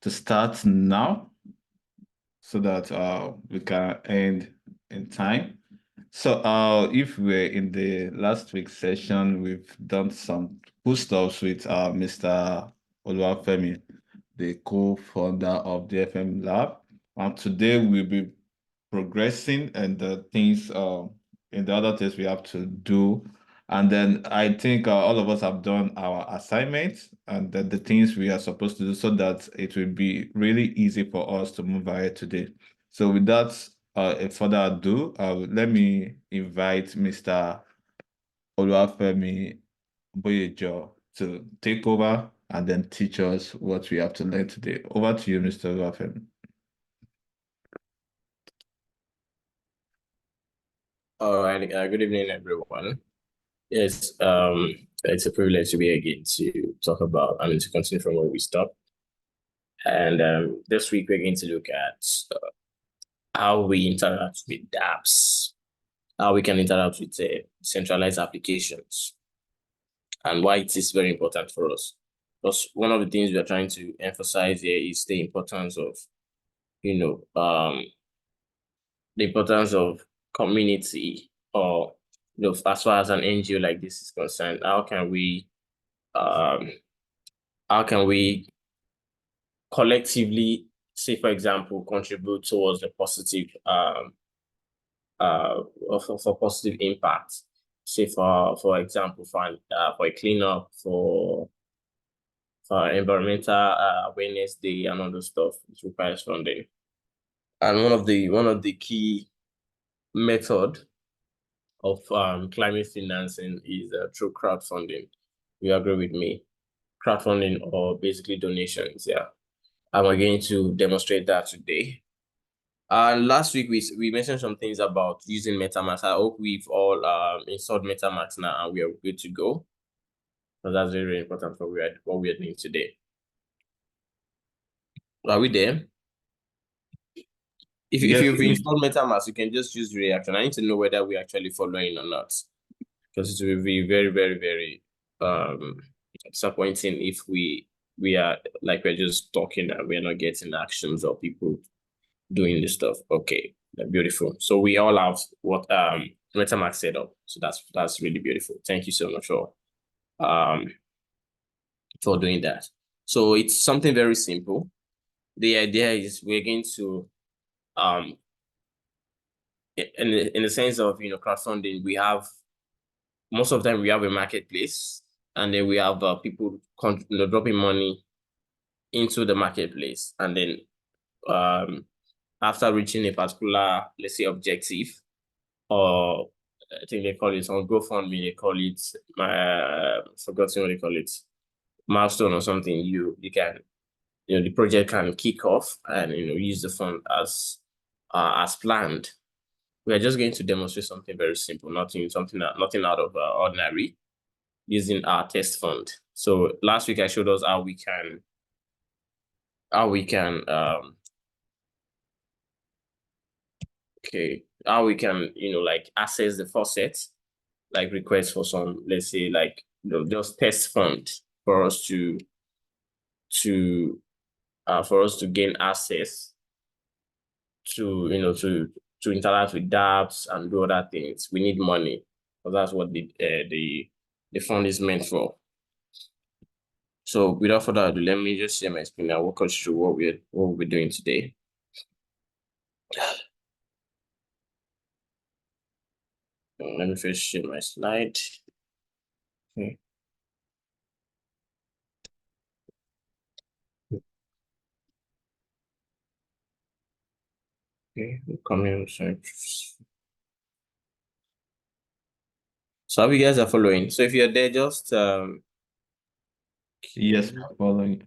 to start now so that we can end in time. So if we're in the last week's session, we've done some cool stuff with Mr. Oluwafemi, the co-founder of the FM Lab. And today we'll be progressing and the things in the other things we have to do. And then I think all of us have done our assignments and then the things we are supposed to do so that it will be really easy for us to move ahead today. So with that, further ado, let me invite Mr. Oluwafemi Bayejo to take over and then teach us what we have to learn today. Over to you, Mr. Oluwafemi. All right. Good evening, everyone. Yes, it's a privilege to be here again to talk about, to continue from where we stopped. And this week we're going to look at how we interact with dApps, how we can interact with centralized applications, and why it is very important for us. Because one of the things we are trying to emphasize here is the importance of, the importance of community, or as far as an NGO like this is concerned, how can we collectively, say for example, contribute towards the positive for positive impact, say for example, for a cleanup, for environmental awareness day and all those stuff. It requires funding. And one of the key method of climate financing is through crowdfunding. You agree with me? Crowdfunding, or basically donations, yeah. And we're going to demonstrate that today. Last week we mentioned some things about using MetaMask. I hope we've all installed MetaMask now and we are good to go. So that's very, very important for what we are doing today. Are we there? If you've installed MetaMask, you can just use the reaction. I need to know whether we're actually following or not, because it will be very, very, very disappointing if we are like we're just talking and we're not getting actions or people doing this stuff. Okay, beautiful. So we all have what MetaMask set up. So that's really beautiful. Thank you so much for doing that. So it's something very simple. The idea is we're going to in the sense of crowdfunding, we have most of the time we have a marketplace, and then we have people dropping money into the marketplace, and then after reaching a particular, let's say, objective, or I think they call it on GoFundMe, they call it forgotten what they call it, milestone or something. You can the project can kick off and use the fund as planned. We are just going to demonstrate something very simple, nothing out of ordinary, using our test fund. So last week I showed us how we can like access the faucet, like request for some, let's say, like just test fund for us to gain access to to interact with dApps and do other things. We need money, because that's what the fund is meant for. So without further ado, let me just share my screen and walk us through what we're doing today. Let me first share my slide. Okay. Okay, coming. So how you guys are following? So if you're there, just yes, we're following.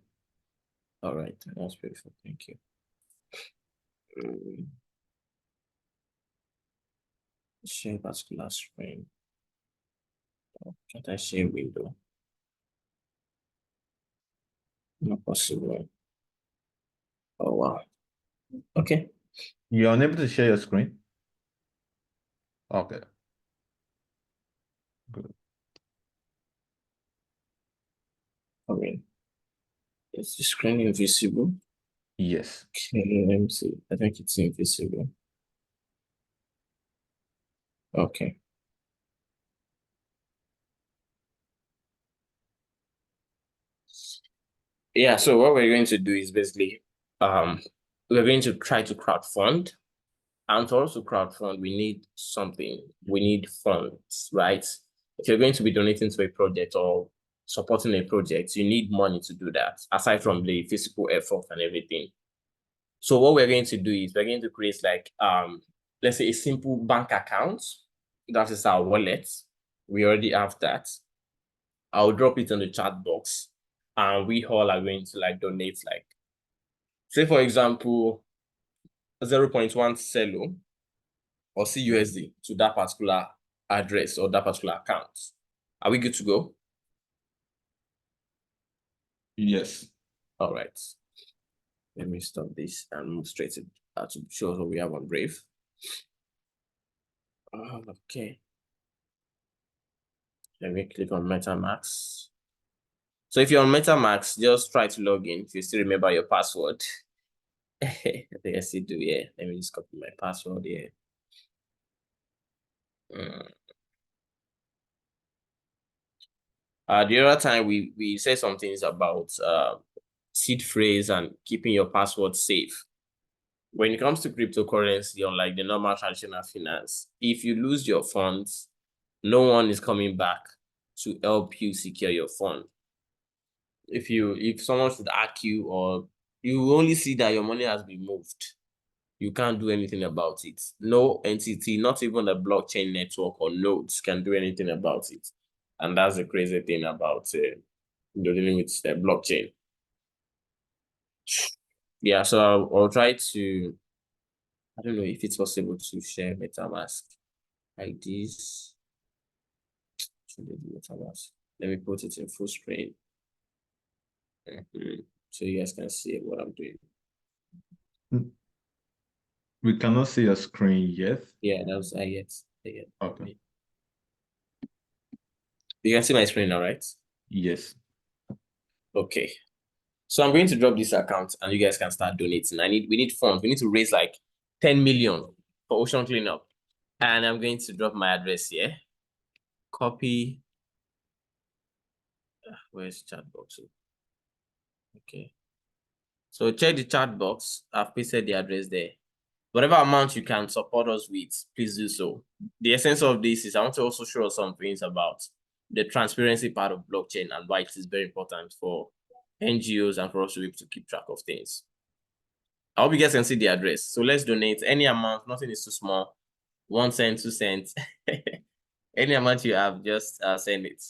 All right, that's beautiful. Thank you. Share particular screen. Can't I share window? Not possible. Oh wow. Okay. You're unable to share your screen? Okay. Good. I mean, is the screen invisible? Yes. Okay, let me see. I think it's invisible. Okay. Yeah, so what we're going to do is basically we're going to try to crowdfund. And to also crowdfund, we need something. We need funds, right? If you're going to be donating to a project or supporting a project, you need money to do that, aside from the physical effort and everything. So what we're going to do is we're going to create like let's say a simple bank account. That is our wallet. We already have that. I'll drop it on the chat box, and we all are going to like donate like, say for example, 0.1 cello or CUSD to that particular address or that particular account. Are we good to go? Yes. All right. Let me stop this and move straight to show what we have on Brave. Okay. Let me click on MetaMask. So if you're on MetaMask, just try to log in if you still remember your password. I think I still do, yeah. Let me just copy my password here. The other time we said some things about seed phrase and keeping your password safe. When it comes to cryptocurrency, unlike the normal traditional finance, if you lose your funds, no one is coming back to help you secure your fund. If someone should hack you, or you only see that your money has been moved, you can't do anything about it. No entity, not even the blockchain network or nodes, can do anything about it. And that's the crazy thing about dealing with the blockchain. Yeah, so I'll try to, I don't know if it's possible to share MetaMask like this. MetaMask. Let me put it in full screen. So you guys can see what I'm doing. We cannot see your screen yet. Yeah, that was yes. Okay. You can see my screen now, right? Yes. Okay. So I'm going to drop this account and you guys can start donating. We need funds. We need to raise like 10 million for ocean cleanup. And I'm going to drop my address here. Copy. Where's chat box? Okay. So check the chat box. I've pasted the address there. Whatever amount you can support us with, please do so. The essence of this is I want to also show us some things about the transparency part of blockchain and why it is very important for NGOs and for us to be able to keep track of things. I hope you guys can see the address. So let's donate any amount. Nothing is too small. 1 cent, 2 cents. Any amount you have, just send it.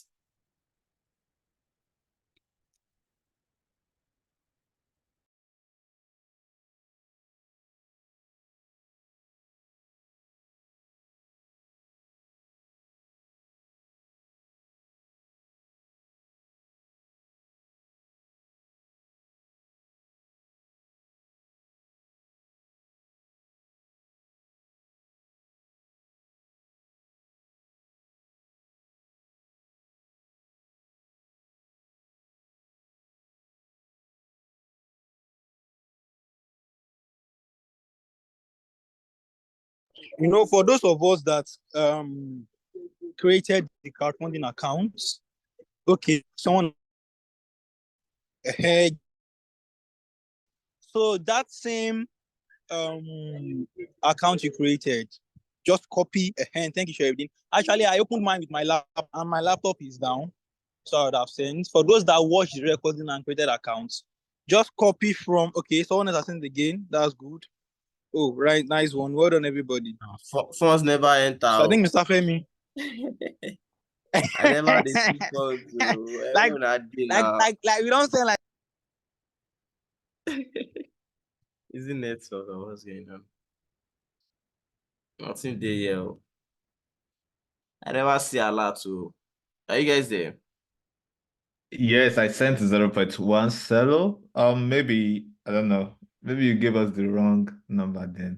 For those of us that created the crowdfunding accounts, okay, someone ahead. So that same account you created, just copy ahead. Thank you, Sheridan. Actually, I opened mine with my laptop, and my laptop is down. So I would have sent. For those that watched the recording and created accounts, just copy from. Okay, someone else has sent again. That's good. Oh, right, nice one. Well done, everybody. Funds never enter. So I think Mr. Femi. I never did funds. like we don't say like. Isn't it so? What's going on? Nothing there yet. I never see a lot too. Are you guys there? Yes, I sent 0.1 cello. Maybe, I don't know. Maybe you gave us the wrong number then.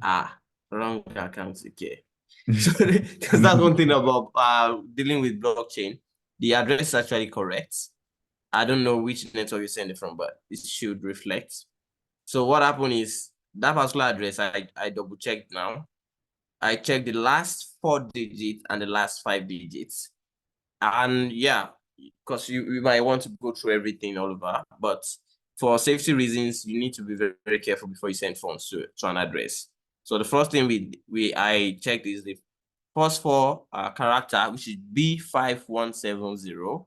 Wrong account. Okay. Because that's one thing about dealing with blockchain. The address is actually correct. I don't know which network you send it from, but it should reflect. So what happened is that particular address, I double checked now. I checked the last 4 digits and the last 5 digits. And yeah, because you might want to go through everything all over, but for safety reasons, you need to be very, very careful before you send funds to an address. So the first thing I checked is the first 4 character, which is B5170,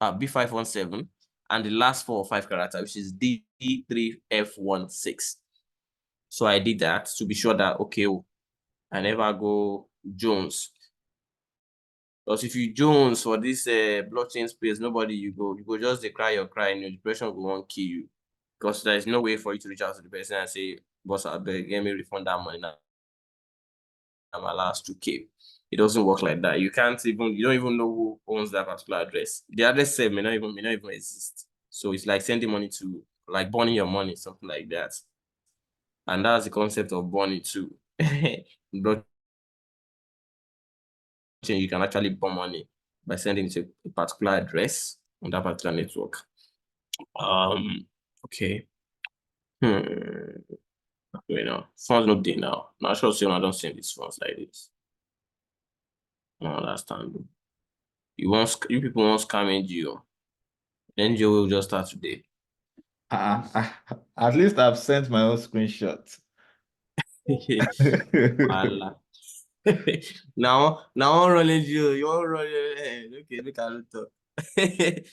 B517, and the last 4 or 5 character, which is D3F16. So I did that to be sure that, okay, I never go Jones. Because if you Jones for this blockchain space, nobody you go just cry your cry, and your depression will won't kill you. Because there is no way for you to reach out to the person and say, boss, I beg, get me refund that money now. I'm allowed to keep. It doesn't work like that. You don't even know who owns that particular address. The address may not even exist. So it's like sending money to, like burning your money, something like that. And that's the concept of burning too. Blockchain, you can actually burn money by sending it to a particular address on that particular network. Okay. Okay, now funds not there now. Not sure I don't send these funds like this. No, understand. You people won't scam NGO. NGO will just start today. At least I've sent my own screenshot. Voila. now I'm running NGO. You're running. Okay, look at it.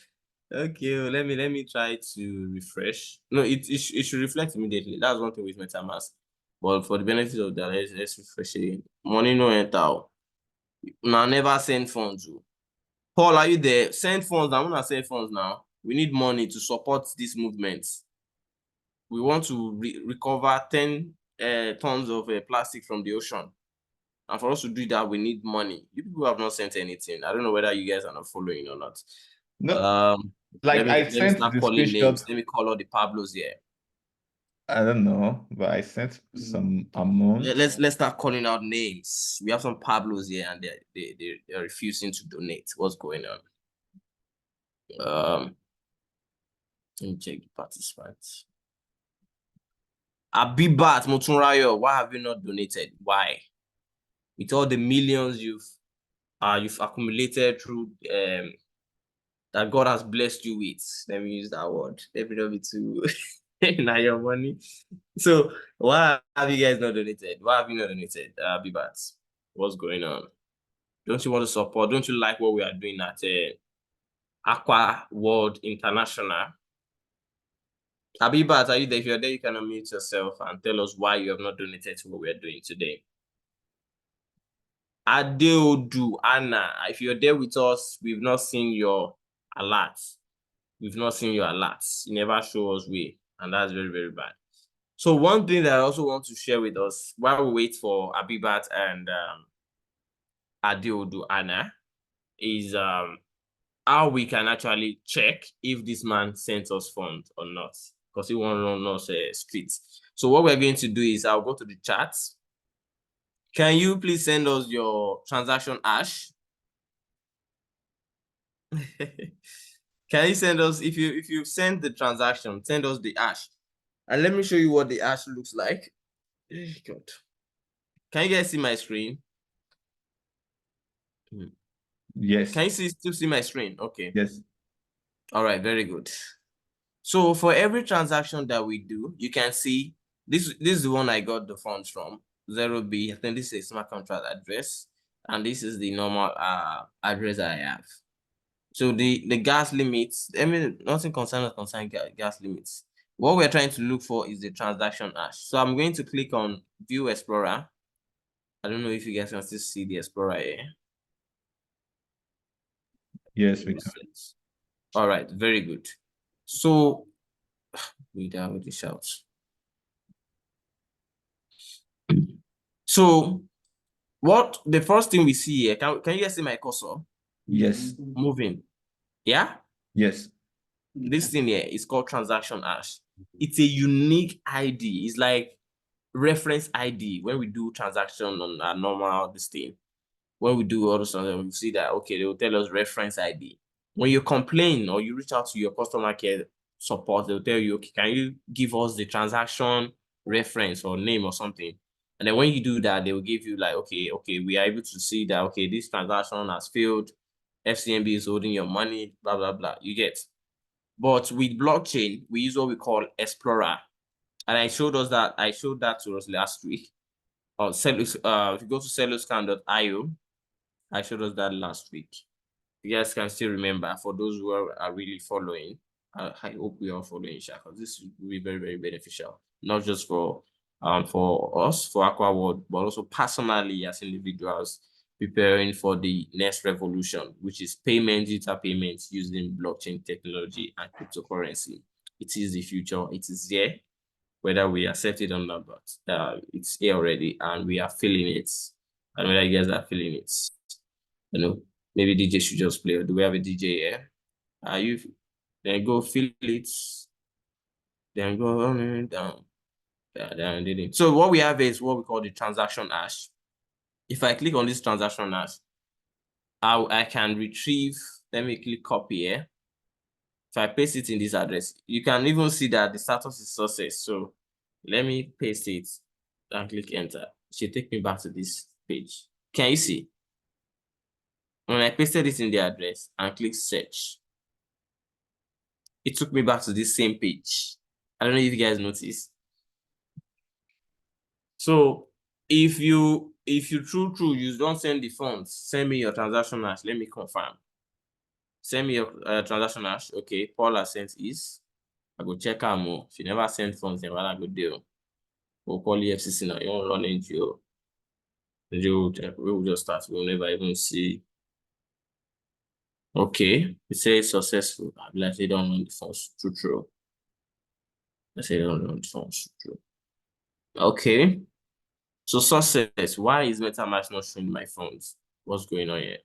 Okay, well, let me try to refresh. No, it should reflect immediately. That's one thing with MetaMask. But for the benefit of that, let's refresh it. Money no enter. Now never send funds. Paul, are you there? Send funds. I'm gonna send funds now. We need money to support this movement. We want to recover 10 tons of plastic from the ocean. And for us to do that, we need money. You people have not sent anything. I don't know whether you guys are not following or not. No, like let I me sent start the calling names. screenshot. Let me call all the Pablos here. I don't know, but I sent some amount. Let's start calling out names. We have some Pablos here, and they're refusing to donate. What's going on? Let me check the participants. Abibat Motunrayo, why have you not donated? Why? With all the millions you've accumulated through that God has blessed you with. Let me use that word. Let me know it too. Now your money. So why have you guys not donated? Why have you not donated? Abibat, what's going on? Don't you want to support? Don't you like what we are doing at Aquaworld International? Abibat, are you there? If you're there, you can unmute yourself and tell us why you have not donated to what we are doing today. Adeodu, Anna, if you're there with us, we've not seen your alerts. We've not seen your alerts. You never show us way, and that's very, very bad. So one thing that I also want to share with us while we wait for Abibat and Adeodu, Anna, is how we can actually check if this man sent us funds or not, because he won't run us streets. So what we're going to do is I'll go to the chat. Can you please send us your transaction hash? Can you send us, if you send the transaction, send us the hash. And let me show you what the hash looks like. God. Can you guys see my screen? Yes. Can you still see my screen? Okay. Yes. All right, very good. So for every transaction that we do, you can see this is the one I got the funds from. 0B. I think this is a smart contract address, and this is the normal address I have. So the gas limits, I mean, nothing concerning gas limits. What we're trying to look for is the transaction hash. So I'm going to click on View Explorer. I don't know if you guys can still see the Explorer here. Yes, we can. All right, very good. So without the shouts. So what the first thing we see here, can you guys see my cursor? Yes. Moving. Yeah? Yes. This thing here is called transaction hash. It's a unique ID. It's like reference ID when we do transaction on a normal this thing. When we do all those things, we see that okay, they will tell us reference ID. When you complain or you reach out to your customer care support. They'll tell you, okay, can you give us the transaction reference or name or something? And then when you do that, they will give you like, okay, we are able to see that, okay, this transaction has failed. FCMB is holding your money, blah, blah, blah. You get. But with blockchain, we use what we call Explorer. And I showed that to us last week. If you go to celloscan.io, I showed us that last week. You guys can still remember, for those who are really following, I hope we are following, because this will be very, very beneficial, not just for us, for Aquaworld, but also personally as individuals preparing for the next revolution, which is digital payments using blockchain technology and cryptocurrency. It is the future. It is here, whether we accept it or not, but it's here already, and we are feeling it. And whether you guys are feeling it, maybe DJ should just play. Or do we have a DJ here? Are you? Then go feel it. Then go on down. Down. So what we have is what we call the transaction hash. If I click on this transaction hash, I can retrieve. Let me click copy here. If I paste it in this address, you can even see that the status is success. So let me paste it and click enter. It should take me back to this page. Can you see? When I pasted it in the address and click search, it took me back to this same page. I don't know if you guys noticed. So if you true you don't send the funds, send me your transaction hash. Let me confirm. Send me your transaction hash. Okay, Paul has sent his. I go check out more. If you never send funds, then what I go do? We'll call EFCC now. You won't run NGO. We will just start. We'll never even see. Okay, it says successful. I'm like, they don't run the funds. True. Let's say they don't run the funds. True. Okay. So success. Why is MetaMask not showing my funds? What's going on here?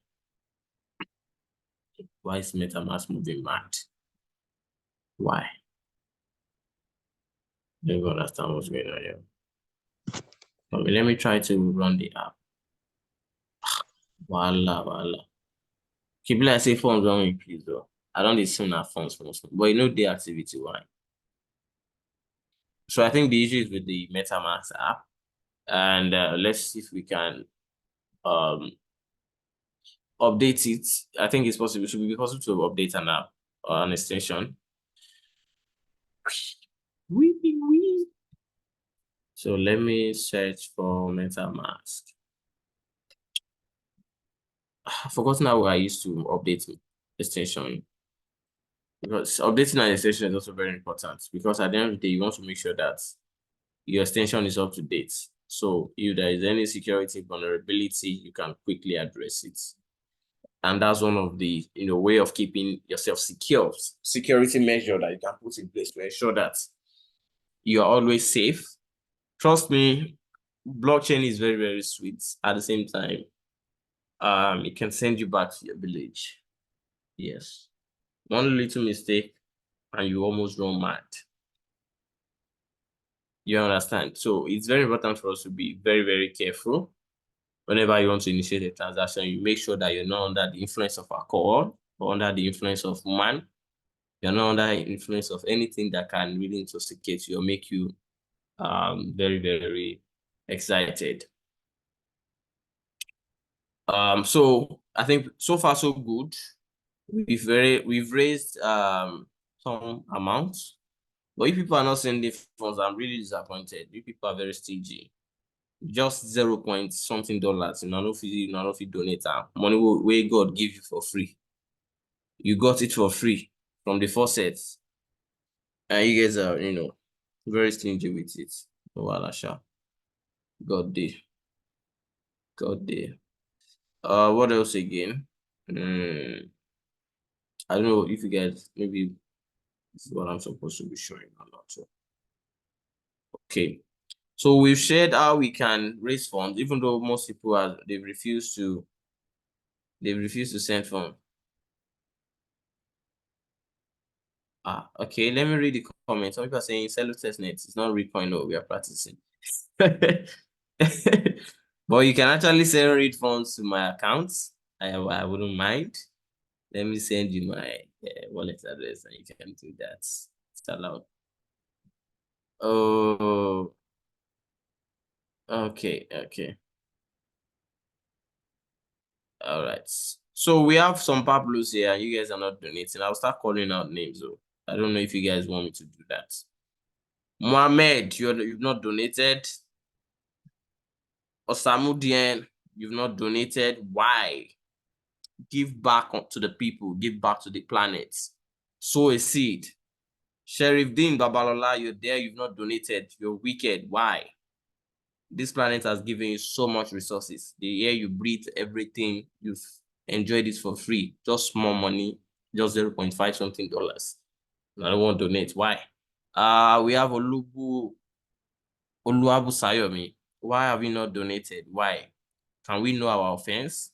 Why is MetaMask moving mad? Why? I don't understand what's going on here. Okay, let me try to run the app. Voila. Keep like say funds don't increase though. I don't assume that funds, but you know the activity why. So I think the issue is with the MetaMask app, and let's see if we can update it. I think it's possible. It should be possible to update an app or an extension. So let me search for MetaMask. I've forgotten how I used to update extension. Because updating an extension is also very important, because at the end of the day, you want to make sure that your extension is up to date. So if there is any security vulnerability, you can quickly address it. And that's one of the way of keeping yourself secure, security measure that you can put in place to ensure that you are always safe. Trust me, blockchain is very, very sweet. At the same time, it can send you back to your village. Yes. One little mistake and you almost run mad. You understand? So it's very important for us to be very, very careful. Whenever you want to initiate a transaction, you make sure that you're not under the influence of alcohol or under the influence of man. You're not under the influence of anything that can really intoxicate you or make you very, very excited. So I think so far so good. We've raised some amounts, but if people are not sending funds, I'm really disappointed. You people are very stingy. Just 0 point something dollars. You know, if you donate money where God give you for free. You got it for free from the faucets. And you guys are, very stingy with it. Walasha. God day. What else again? I don't know if you guys, maybe this is what I'm supposed to be showing or not. So, okay. So we've shared how we can raise funds, even though most people they've refused to send funds. Okay, let me read the comments. Some people are saying Cello testnet is not Bitcoin, no, we are practicing. But you can actually send read funds to my account. I wouldn't mind. Let me send you my wallet address and you can do that. It's allowed. Oh, okay. All right. So we have some Pablos here, and you guys are not donating. I'll start calling out names, though. I don't know if you guys want me to do that. Mohammed, you've not donated. Osamudien, you've not donated. Why? Give back to the people. Give back to the planet. Sow a seed. Sheriff Dean Babalola, you're there. You've not donated. You're wicked. Why? This planet has given you so much resources. The air you breathe, everything, you've enjoyed it for free. Just small money, just 0.5 something dollars. I don't want to donate. Why? We have Oluwabu Sayomi. Why have you not donated? Why? Can we know our offense?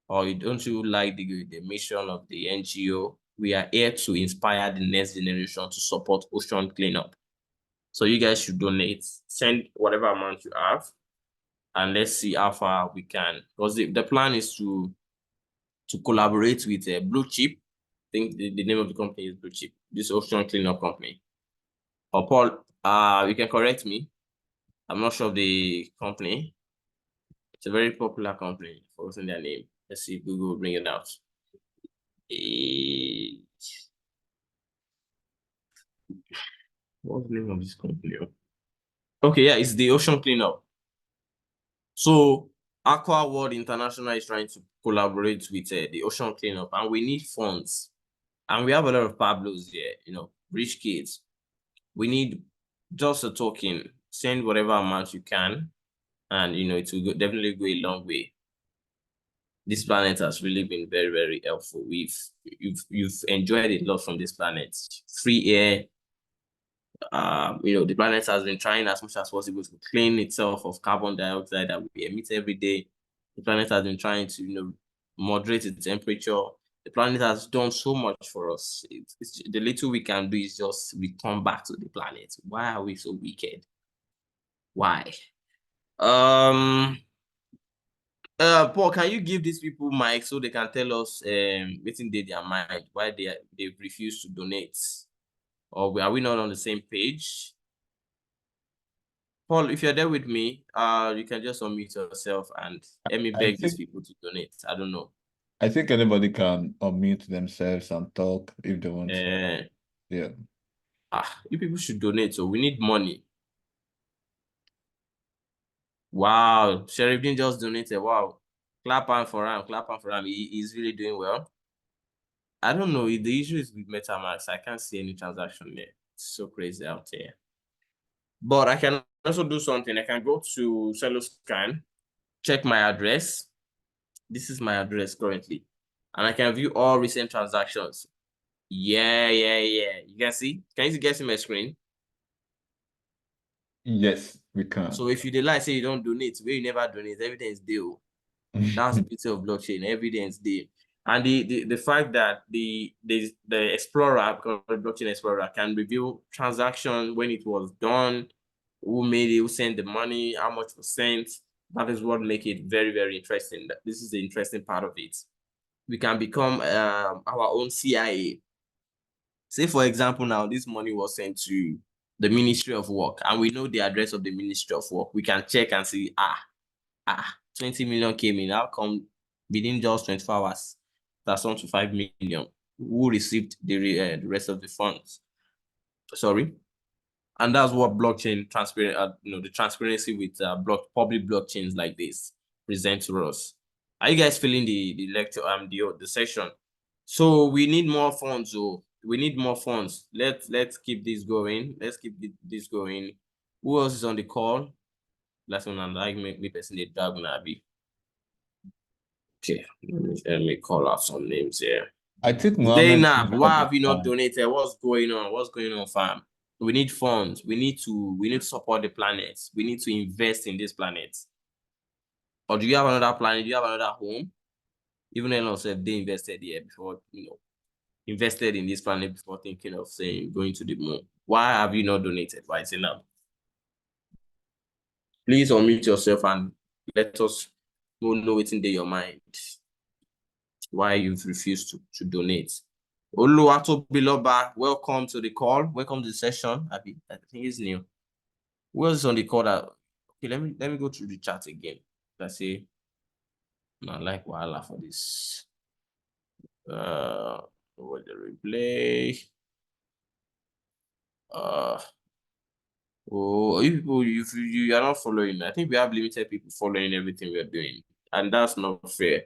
Or don't you like the mission of the NGO? We are here to inspire the next generation to support ocean cleanup. So you guys should donate. Send whatever amount you have, and let's see how far we can. Because the plan is to collaborate with Blue Chip. I think the name of the company is Blue Chip. This ocean cleanup company. Or Paul, you can correct me. I'm not sure of the company. It's a very popular company. Forgetting their name. Let's see if Google will bring it out. What's the name of this company? Okay, yeah, it's the ocean cleanup. So Aquaworld International is trying to collaborate with the ocean cleanup, and we need funds. And we have a lot of Pablos here, rich kids. We need just a token. Send whatever amount you can, and it will definitely go a long way. This planet has really been very, very helpful. You've enjoyed a lot from this planet. Free air. The planet has been trying as much as possible to clean itself of carbon dioxide that we emit every day. The planet has been trying to, moderate its temperature. The planet has done so much for us. The little we can do is just return back to the planet. Why are we so wicked? Why? Paul, can you give these people mic so they can tell us what's in their mind, why they refuse to donate? Or are we not on the same page? Paul, if you're there with me, you can just unmute yourself and let me beg these people to donate. I don't know. I think anybody can unmute themselves and talk if they want. Yeah. You people should donate. So we need money. Wow, Sheriff Dean just donated. Wow, clap on for him. Clap on for him. He's really doing well. I don't know. The issue is with MetaMask. I can't see any transaction there. It's so crazy out there. But I can also do something. I can go to Celloscan, check my address. This is my address currently. And I can view all recent transactions. Yeah. You can see? Can you guys see my screen? Yes, we can. So if you say you don't donate, where you never donate, evidence deal. That's the beauty of blockchain, evidence deal. And the fact that the Explorer, the blockchain Explorer, can reveal transaction when it was done, who made it, who sent the money, how much was sent. That is what makes it very, very interesting. This is the interesting part of it. We can become our own CIA. Say, for example, now this money was sent to the Ministry of Work, and we know the address of the Ministry of Work. We can check and see, 20 million came in. How come within just 24 hours, that's on to 5 million? Who received the rest of the funds? Sorry. And that's what blockchain transparent, the transparency with public blockchains like this present to us. Are you guys feeling the lecture, the session? So we need more funds. We need more funds. Let's keep this going. Let's keep this going. Who else is on the call? Last one, and like me personally, Doug Nabi. Okay, let me call out some names here. I think Zainab, why have you not donated? What's going on? What's going on, fam? We need funds. We need to support the planet. We need to invest in this planet. Or do you have another planet? Do you have another home? Even Elon said they invested here before, invested in this planet before thinking of going to the moon. Why have you not donated? Why Zainab? Please unmute yourself and let us know what's in your mind. Why you've refused to donate. Oluwatobiloba, welcome to the call. Welcome to the session. I think it's new. Who else is on the call? Okay, let me go through the chat again. Let's see. I like Wala for this. What the replay? Oh, if you are not following, I think we have limited people following everything we are doing, and that's not fair.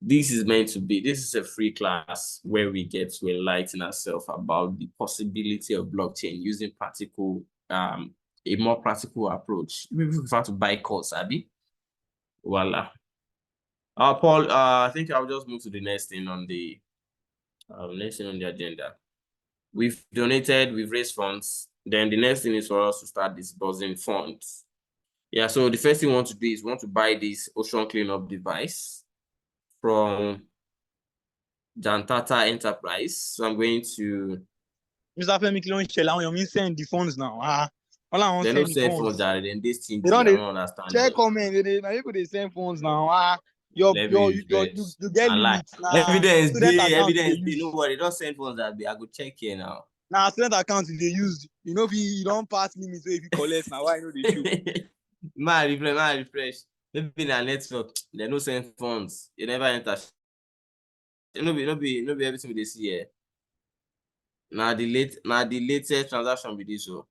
This is a free class where we get to enlighten ourselves about the possibility of blockchain using a more practical approach. We prefer to buy calls, Abby. Voila. Paul, I think I'll just move to the next thing on the agenda. We've donated, we've raised funds. Then the next thing is for us to start disbursing funds. Yeah, so the first thing we want to do is we want to buy this ocean cleanup device from Jantata Enterprise. So I'm going to... Mr. Femi, you send the funds now. They don't send funds, then this thing, they don't, I don't understand. check comment, they send funds now. You get limits now. Evidence, no worry, don't send funds that I go check here now. Now, student account they used, if you don't pass limits, so if you collect now, why they show? My refresh. Maybe in our network, they no send funds. You never enter. No be everything they see here. Now the latest transaction with this. So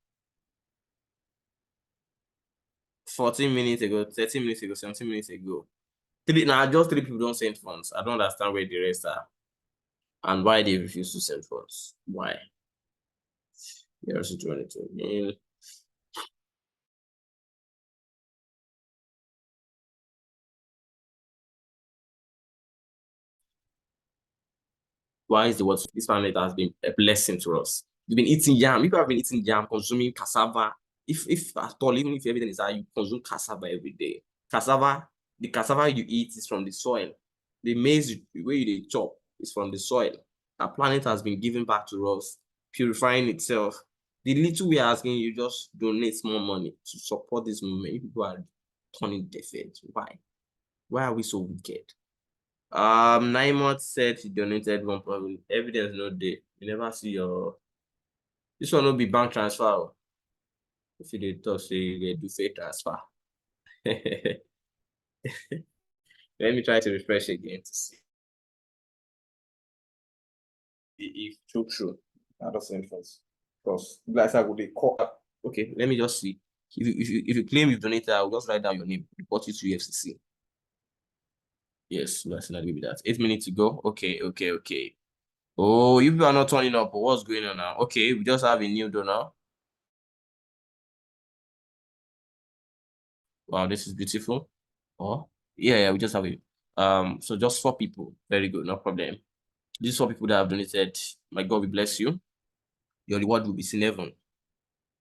14 minutes ago, 13 minutes ago, 17 minutes ago. Just 3 people don't send funds. I don't understand where the rest are and why they refuse to send funds. Why? Here's 22. Why is the word this planet has been a blessing to us? You've been eating yam. People have been eating yam, consuming cassava. If at all, even if everything is you consume cassava every day. The cassava you eat is from the soil. The maize where you chop is from the soil. Our planet has been given back to us, purifying itself. The little we are asking you, just donate more money to support this movement. People are turning deaf heads. Why? Why are we so wicked? 9 months said he donated 1 evidence no day. You never see your this one will be bank transfer. If you did talk, say they do fake transfer. Let me try to refresh again to see if true. That doesn't first. Because like I would call. Okay, let me just see. If you claim you've donated, I'll just write down your name, report you to FCC. Yes, let's not give that. 8 minutes to go. Okay. Oh, you people are not turning up. What's going on now? Okay, we just have a new donor. Wow, this is beautiful. Oh, yeah, we just have it. So just 4 people. Very good, no problem. These 4 people that have donated. My God, we bless you. Your reward will be seen heaven.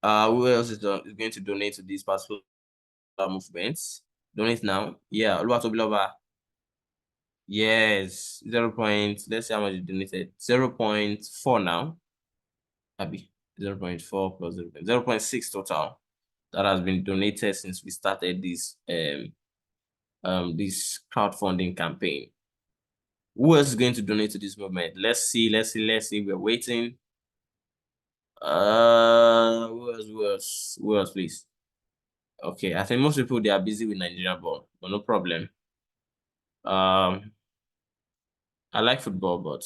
Who else is going to donate to these particular movements? Donate now. Yeah, Oluwatobiloba. Yes, 0. Let's see how much you donated. 0.4 now. Abby, 0.4 plus 0.6 total that has been donated since we started this this crowdfunding campaign. Who else is going to donate to this movement? Let's see. We're waiting. Who else, please? Okay, I think most people they are busy with Nigeria ball, but no problem. I like football, but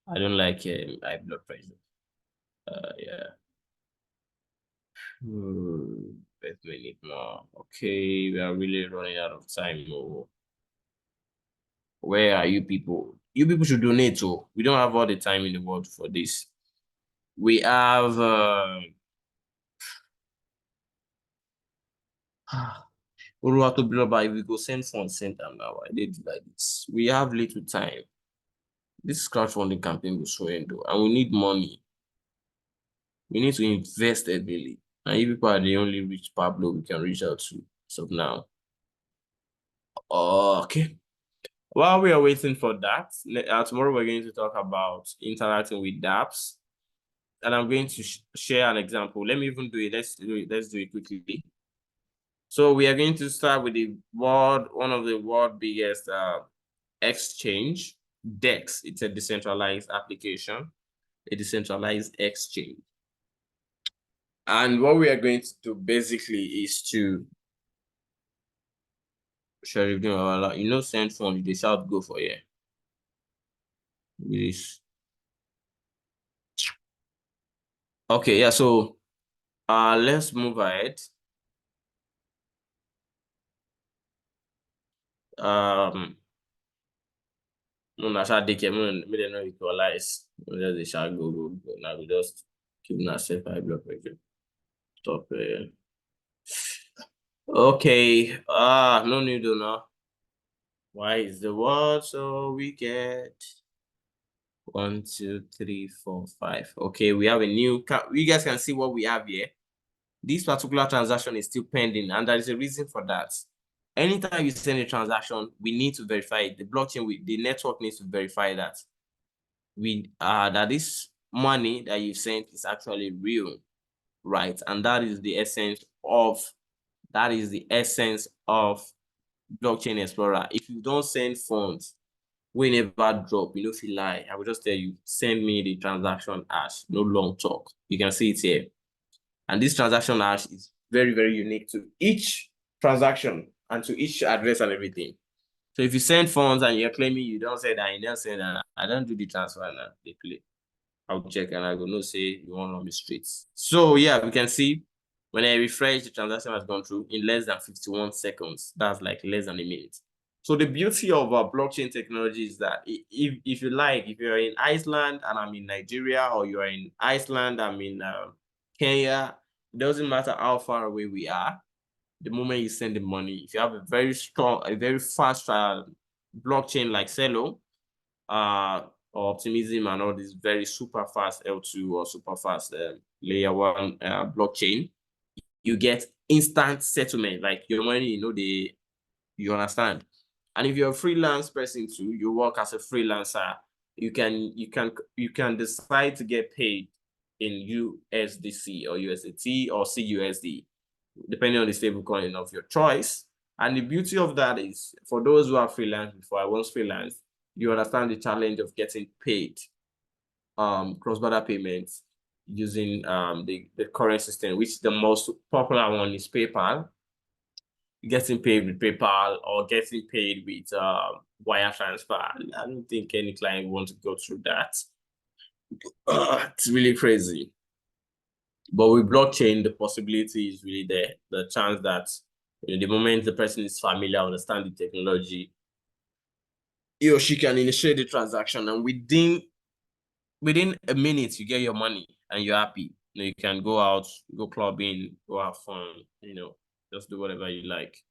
I don't like high blood pressure. Yeah. Wait a minute more. Okay, we are really running out of time. Oh. Where are you people? You people should donate. So we don't have all the time in the world for this. We have if we go send funds, send them now. I did like this. We have little time. This crowdfunding campaign will so end, and we need money. We need to invest heavily. And you people are the only rich Pablo we can reach out to. So now. Okay. While we are waiting for that, tomorrow we're going to talk about interacting with dApps. And I'm going to share an example. Let me even do it. Let's do it quickly. So we are going to start with one of the world biggest exchange, DEX. It's a decentralized application, a decentralized exchange. And what we are going to do basically is to send phone, they shout go for here. This. Okay, yeah, so let's move ahead. No, shall they can me they no equalize. They shall go. Now we just keep ourselves high blood pressure. Stop. Okay. No need to know. Why is the world so wicked? 1, 2, 3, 4, 5. Okay, we have a new. You guys can see what we have here. This particular transaction is still pending, and there is a reason for that. Anytime you send a transaction, we need to verify it. The blockchain, the network needs to verify that that this money that you sent is actually real, right? And that is the essence of Blockchain Explorer. If you don't send funds, we never drop. You know, if you lie, I will just tell you, send me the transaction hash. No long talk. You can see it here. And this transaction hash is very, very unique to each transaction and to each address and everything. So if you send funds and you're claiming you don't say that, you don't say that, I don't do the transfer now, they play. I'll check and I will not say you want on the streets. So yeah, we can see when I refresh, the transaction has gone through in less than 51 seconds. That's like less than a minute. So the beauty of blockchain technology is that if you like, if you're in Iceland and I'm in Nigeria, or you're in Iceland, I'm in Kenya, it doesn't matter how far away we are. The moment you send the money, if you have a very strong, a very fast blockchain like Celo, or Optimism and all these very super fast L2 or super fast layer 1 blockchain, you get instant settlement. Like your money, you understand. And if you're a freelance person too, you work as a freelancer, you can decide to get paid in USDC or USDT or CUSD, depending on the stablecoin of your choice. And the beauty of that is, for those who are freelance before, I was freelance, you understand the challenge of getting paid cross-border payments using the current system, which the most popular one is PayPal. Getting paid with PayPal or getting paid with wire transfer. I don't think any client wants to go through that. It's really crazy. But with blockchain, the possibility is really there. The chance that the moment the person is familiar, understand the technology, he or she can initiate the transaction, and within a minute you get your money and you're happy. You can go out, go clubbing, go have fun, just do whatever you like.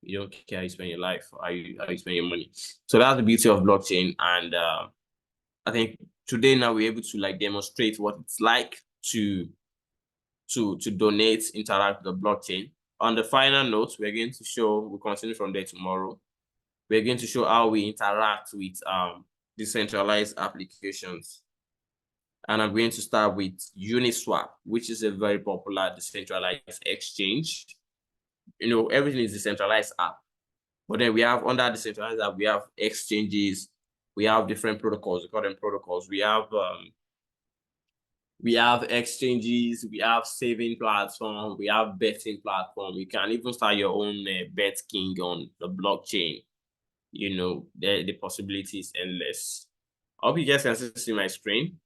You don't care how you spend your life, how you spend your money. So that's the beauty of blockchain. And I think today now we're able to demonstrate what it's like to donate, interact with the blockchain. On the final note, we'll continue from there tomorrow. We're going to show how we interact with decentralized applications. And I'm going to start with Uniswap, which is a very popular decentralized exchange. Everything is decentralized app. But then we have, under decentralized app, we have exchanges, we have different protocols, we call them protocols. We have exchanges, we have saving platform, we have betting platform. You can even start your own bet king on the blockchain. The possibility is endless. I hope you guys can see my screen.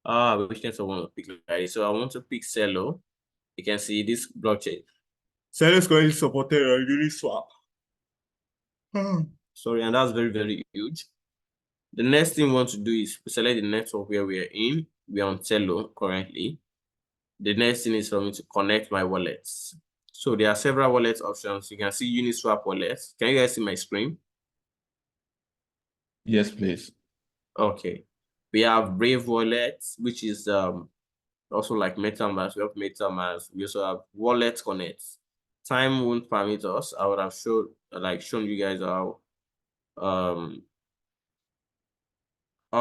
Which ones I want to pick like this? So I want to pick Celo. You can see this blockchain. Celo is currently supported on Uniswap. Sorry, and that's very, very huge. The next thing we want to do is select the network where we are in. We are on Celo currently. The next thing is for me to connect my wallets. So there are several wallet options. You can see Uniswap wallets. Can you guys see my screen? Yes, please. Okay. We have Brave Wallet, which is also like MetaMask. We have MetaMask. We also have Wallet Connect. Time won't permit us. I would have shown you guys how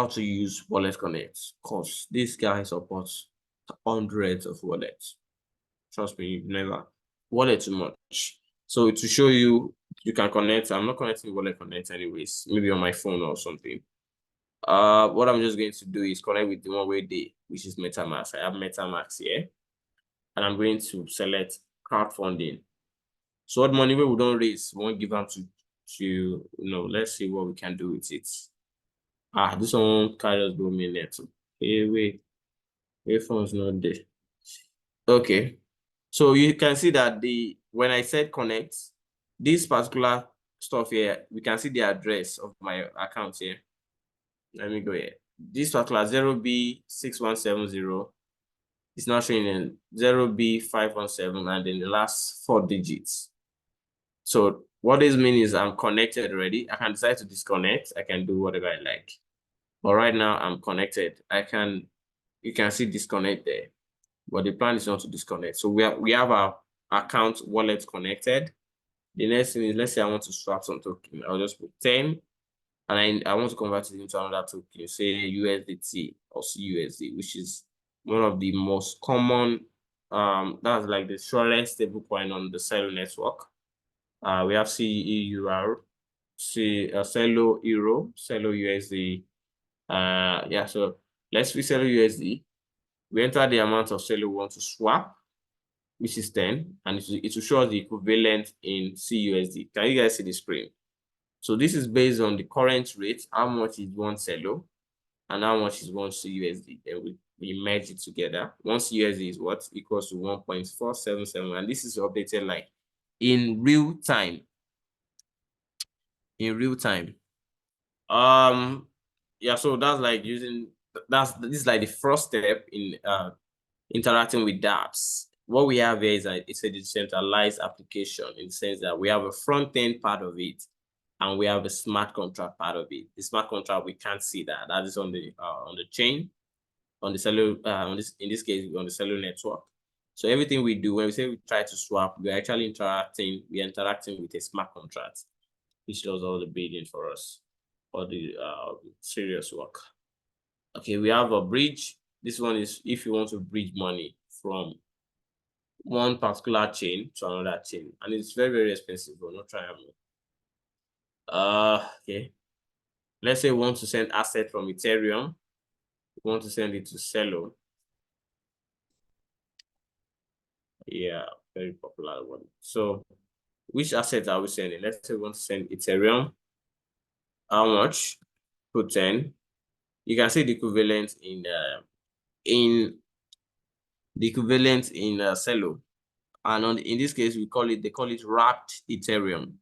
to use Wallet Connect, because this guy supports hundreds of wallets. Trust me, never wallet too much. So to show you, you can connect. I'm not connecting Wallet Connect anyways, maybe on my phone or something. What I'm just going to do is connect with the one way day, which is MetaMask. I have MetaMask here, and I'm going to select crowdfunding. So what money we don't raise, we won't give them let's see what we can do with it. This one carry us go minute. Hey, wait, phone's not there. Okay. So you can see that when I said connect, this particular stuff here, we can see the address of my account here. Let me go here. This particular 0B6170 is now showing in 0B517 and then the last 4 digits. So what this means is I'm connected already. I can decide to disconnect. I can do whatever I like. But right now I'm connected. You can see disconnect there. But the plan is not to disconnect. So we have our account wallet connected. The next thing is, let's say I want to swap some token. I'll just put 10 and I want to convert it into another token, say USDT or CUSD, which is one of the most common, that's like the surest stable coin on the Celo network. We have CEUR, Celo Euro, Celo USD. Yeah, so let's see Celo USD. We enter the amount of Celo we want to swap, which is 10, and it will show us the equivalent in CUSD. Can you guys see the screen? So this is based on the current rate, how much is one Celo and how much is one CUSD. Then we merge it together. One CUSD is what? Equals to 1.477, and this is updated like in real time. In real time. Yeah, so that's like this is like the first step in interacting with dApps. What we have here is it's a decentralized application in the sense that we have a front-end part of it and we have a smart contract part of it. The smart contract, we can't see that. That is on the chain, on the Celo, in this case, on the Celo network. So everything we do, when we say we try to swap, we're actually interacting with a smart contract, which does all the bidding for us, or the serious work. Okay, we have a bridge. This one is if you want to bridge money from one particular chain to another chain, and it's very, very expensive, but not trying. Okay. Let's say we want to send asset from Ethereum. We want to send it to Celo. Yeah, very popular one. So which asset are we sending? Let's say we want to send Ethereum. How much? Put 10. You can see the equivalent in Celo. And in this case, they call it wrapped Ethereum.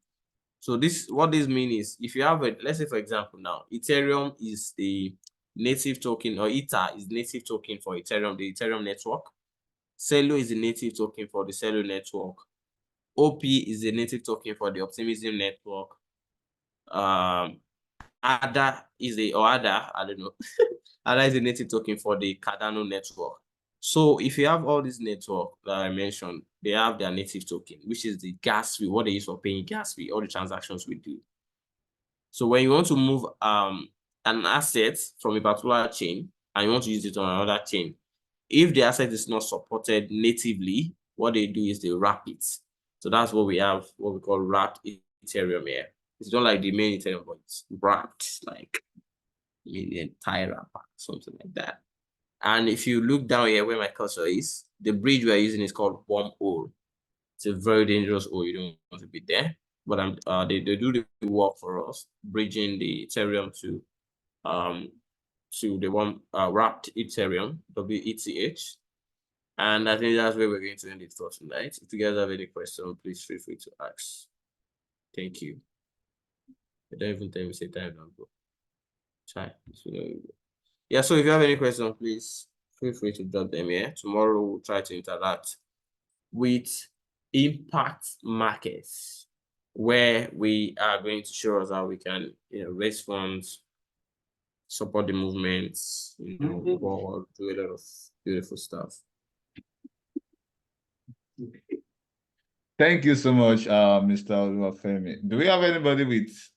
So what this means is, if you have let's say for example now, Ethereum is the native token, or Ether is native token for Ethereum, the Ethereum network. Celo is the native token for the Celo network. OP is the native token for the Optimism network. ADA I don't know. ADA is the native token for the Cardano network. So if you have all these networks that I mentioned, they have their native token, which is the gas fee, what they use for paying gas fee, all the transactions we do. So when you want to move an asset from a particular chain and you want to use it on another chain, if the asset is not supported natively, what they do is they wrap it. So that's what we have, what we call wrapped Ethereum here. It's not like the main Ethereum, but it's wrapped, like the entire wrapper, something like that. And if you look down here where my cursor is, the bridge we're using is called Wormhole. It's a very dangerous hole. You don't want to be there. But they do the work for us, bridging the Ethereum to the one wrapped Ethereum, WETH. And I think that's where we're going to end it for tonight. If you guys have any questions, please feel free to ask. Thank you. I don't even tell me say time now, bro. Try. Yeah, so if you have any questions, please feel free to drop them here. Tomorrow we'll try to interact with impact markets, where we are going to show us how we can raise funds, support the movements, do a lot of beautiful stuff. Thank you so much, Mr. Oluwafemi. Do we have anybody with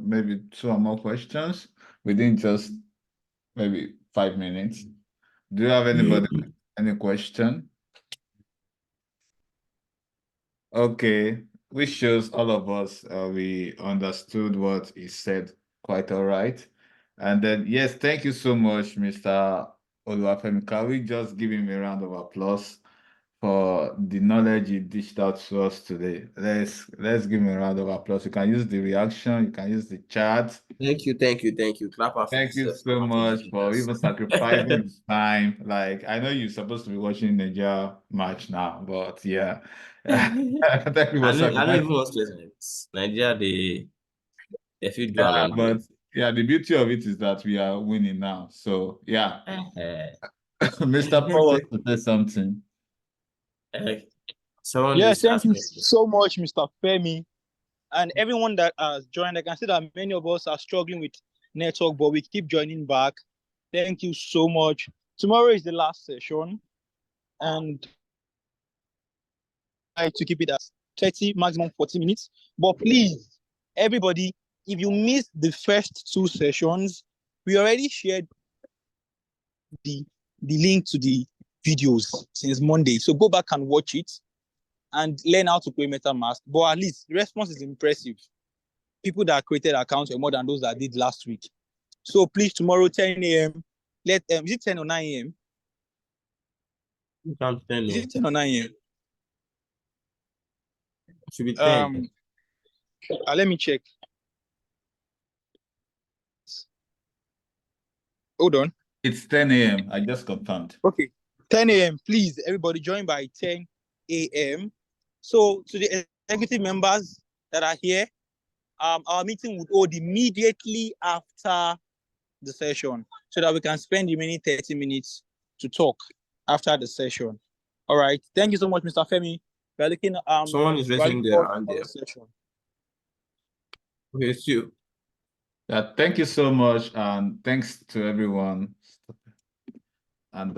maybe 2 or more questions within just maybe 5 minutes? Do you have anybody with any question? Okay, which shows all of us we understood what he said quite all right. And then yes, thank you so much, Mr. Oluwafemi. Can we just give him a round of applause for the knowledge he dished out to us today? Let's give him a round of applause. You can use the reaction, you can use the chat. Thank you. Clap off. Thank you so much for even sacrificing his time. Like, I know you're supposed to be watching the Nigeria match now, but yeah. Thank you for I don't even sacrificing. want to Nigeria, they feel do am But yeah, the beauty of it is that we are winning now. So yeah. Mr. Paul wants to say something. Someone Yes, is thank you asking. so much, Mr. Femi. And everyone that has joined, I can see that many of us are struggling with network, but we keep joining back. Thank you so much. Tomorrow is the last session, and I try to keep it at 30, maximum 40 minutes. But please, everybody, if you missed the first two sessions, we already shared the link to the videos since Monday. So go back and watch it and learn how to play MetaMask. But at least the response is impressive. People that created accounts were more than those that did last week. So please, tomorrow 10 a.m. Is it 10 or 9 a.m.? Is it 10 or 9 a.m.? Should be 10. Let me check. Hold on. It's 10 a.m. I just confirmed. Okay. 10 a.m. Please, everybody join by 10 a.m. So to the executive members that are here, our meeting would hold immediately after the session so that we can spend the remaining 30 minutes to talk after the session. All right. Thank you so much, Mr. Femi. We're looking Someone is raising their hand there. Session. Okay, it's you. Yeah, thank you so much, and thanks to everyone. And